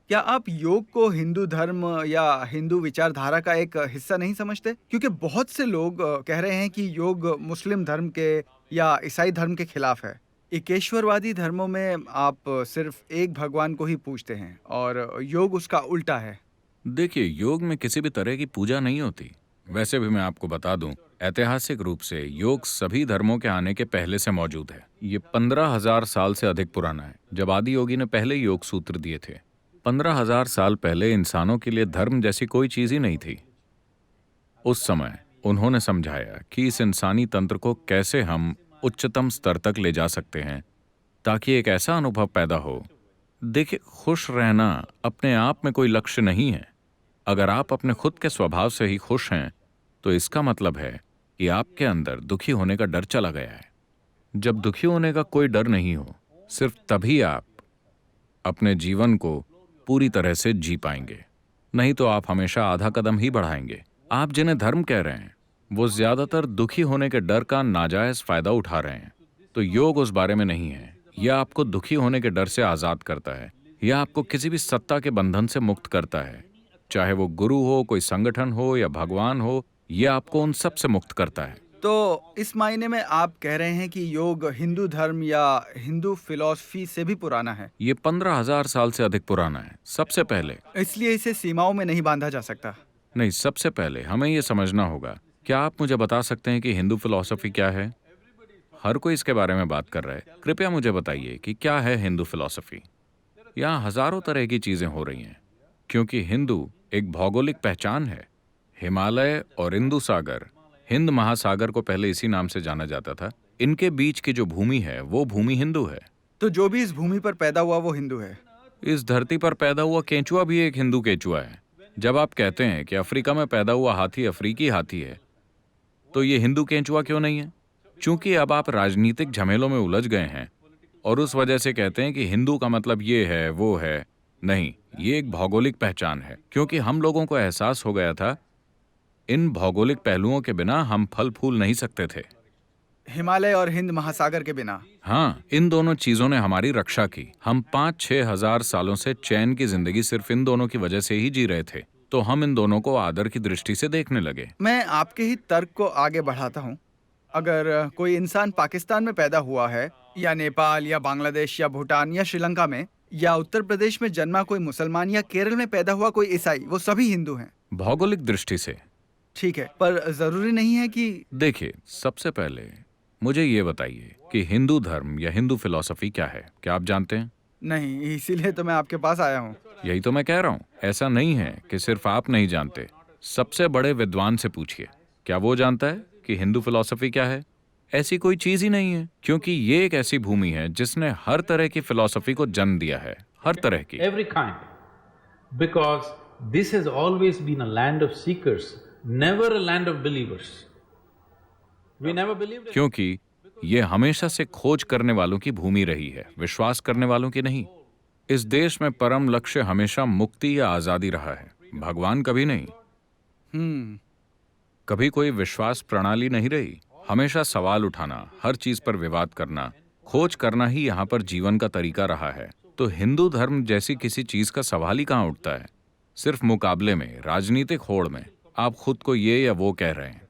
क्या आप योग को हिंदू धर्म या हिंदू विचारधारा का एक हिस्सा नहीं समझते? क्योंकि बहुत से लोग कह रहे हैं कि योग मुस्लिम धर्म के या ईसाई धर्म के खिलाफ है। एकेश्वरवादी धर्मों में आप सिर्फ एक भगवान को ही पूजते हैं और योग उसका उल्टा है। देखिए, योग में किसी भी तरह की पूजा नहीं होती। वैसे भी मैं आपको बता दूं, ऐतिहासिक रूप से योग सभी धर्मों के आने के पहले से मौजूद है। ये 15,000 साल से अधिक पुराना है, जब आदि योगी ने पहले योग सूत्र दिए थे। 15,000 साल पहले इंसानों के लिए धर्म जैसी कोई चीज ही नहीं थी। उस समय उन्होंने समझाया कि इस इंसानी तंत्र को कैसे हम उच्चतम स्तर तक ले जा सकते हैं, ताकि एक ऐसा अनुभव पैदा हो। देखिए, खुश रहना अपने आप में कोई लक्ष्य नहीं है। अगर आप अपने खुद के स्वभाव से ही खुश हैं, तो इसका मतलब है कि आपके अंदर दुखी होने का डर चला गया है। जब दुखी होने का कोई डर नहीं हो, सिर्फ तभी आप अपने जीवन को पूरी तरह से जी पाएंगे। नहीं तो आप हमेशा आधा कदम ही बढ़ाएंगे। आप जिन्हें धर्म कह रहे हैं, वो ज्यादातर दुखी होने के डर का नाजायज फायदा उठा रहे हैं। तो योग उस बारे में नहीं है। यह आपको दुखी होने के डर से आजाद करता है। यह आपको किसी भी सत्ता के बंधन से मुक्त करता है। चाहे वो गुरु हो, कोई संगठन हो या भगवान हो, यह आपको उन सब से मुक्त करता है। तो इस मायने में आप कह रहे हैं कि योग हिंदू धर्म या हिंदू फिलॉसफी से भी पुराना है, ये 15,000 साल से अधिक पुराना है। सबसे पहले इसलिए इसे सीमाओं में नहीं बांधा जा सकता। नहीं, सबसे पहले हमें यह समझना होगा। क्या आप मुझे बता सकते हैं कि हिंदू फिलॉसफी क्या है? हर कोई इसके बारे में बात कर रहा है। कृपया मुझे बताइए कि क्या है हिंदू फिलॉसफी। यहाँ हजारों तरह की चीजें हो रही हैं, क्योंकि हिंदू एक भौगोलिक पहचान है। हिमालय और इंदु सागर, हिंद महासागर को पहले इसी नाम से जाना जाता था। इनके बीच की जो भूमि है, वो भूमि हिंदू है। तो जो भी इस भूमि पर पैदा हुआ वो हिंदू है। इस धरती पर पैदा हुआ केंचुआ भी एक हिंदू केंचुआ है। जब आप कहते हैं कि अफ्रीका में पैदा हुआ हाथी अफ्रीकी हाथी है, तो ये हिंदू केंचुआ क्यों नहीं है? क्योंकि अब आप राजनीतिक झमेलों में उलझ गए हैं और उस वजह से कहते हैं कि हिंदू का मतलब ये है वो है। नहीं, ये एक भौगोलिक पहचान है, क्योंकि हम लोगों को एहसास हो गया था इन भौगोलिक पहलुओं के बिना हम फल फूल नहीं सकते थे। हिमालय और हिंद महासागर के बिना। हाँ, इन दोनों चीजों ने हमारी रक्षा की। हम 5-6 हजार सालों से चैन की जिंदगी सिर्फ इन दोनों की वजह से ही जी रहे थे। तो हम इन दोनों को आदर की दृष्टि से देखने लगे। मैं आपके ही तर्क को आगे बढ़ाता हूँ। अगर कोई इंसान पाकिस्तान में पैदा हुआ है या नेपाल या बांग्लादेश या भूटान या श्रीलंका में या उत्तर प्रदेश में जन्मा कोई मुसलमान या केरल में पैदा हुआ कोई ईसाई, वो सभी हिंदू हैं। भौगोलिक दृष्टि से। ठीक है, पर जरूरी नहीं है कि। देखिए, सबसे पहले मुझे ये बताइए कि हिंदू धर्म या हिंदू फिलॉसफी क्या है? क्या आप जानते हैं? नहीं, इसीलिए तो मैं आपके पास आया हूँ। यही तो मैं कह रहा हूं। ऐसा नहीं है कि सिर्फ आप नहीं जानते। सबसे बड़े विद्वान से पूछिए, क्या वो जानता है कि हिंदू फिलॉसफी क्या है? ऐसी कोई चीज ही नहीं है, क्योंकि ये एक ऐसी भूमि है जिसने हर तरह की फिलॉसफी को जन्म दिया है। हर तरह की। every kind, because this has always been a land of seekers, never a land of believers. We never believed in it. क्योंकि ये हमेशा से खोज करने वालों की भूमि रही है, विश्वास करने वालों की नहीं। इस देश में परम लक्ष्य हमेशा मुक्ति या आजादी रहा है, भगवान कभी नहीं। हम्म। कभी कोई विश्वास प्रणाली नहीं रही। हमेशा सवाल उठाना, हर चीज पर विवाद करना, खोज करना ही यहाँ पर जीवन का तरीका रहा है। तो हिंदू धर्म जैसी किसी चीज का सवाल ही कहाँ उठता है? सिर्फ मुकाबले में, राजनीतिक होड़ में आप खुद को ये या वो कह रहे हैं।